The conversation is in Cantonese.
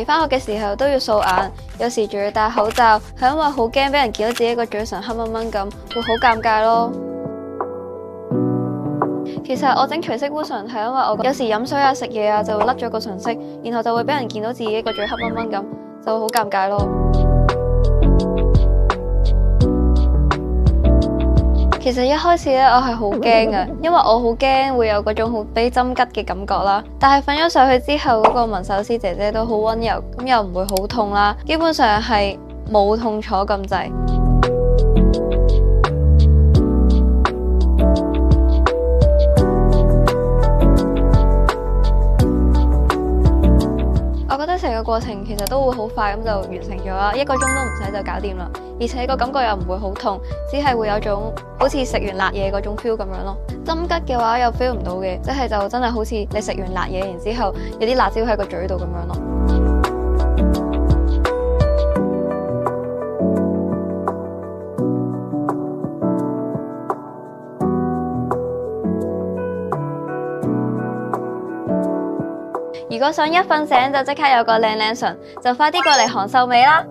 時返學嘅時候都要掃眼，有時仲要戴口罩，係因為好驚俾人見到自己個嘴唇黑掹掹咁，會好尷尬咯。其實我整除色污唇係因為我有時飲水啊、食嘢啊就會甩咗個唇色，然後就會俾人見到自己個嘴黑掹掹咁，就會好尷尬咯。其實一開始咧，我係好驚嘅，因為我好驚會有嗰種好俾針拮嘅感覺啦。但係瞓咗上去之後，嗰個紋手師姐姐都好溫柔，咁又唔會好痛啦，基本上係冇痛楚咁滯。我覺得成個過程其實都會好快咁就完成咗啦，1個鐘都唔使就搞掂啦，而且個感覺又唔會好痛，只係會有種好似食完辣嘢嗰種 feel 咁樣咯。針拮嘅話又 feel 唔到嘅，即係就真係好似你食完辣嘢，然之後有啲辣椒喺個嘴度咁樣咯。如果想一瞓醒就即刻有個靚唇，就快啲過嚟韓秀美啦！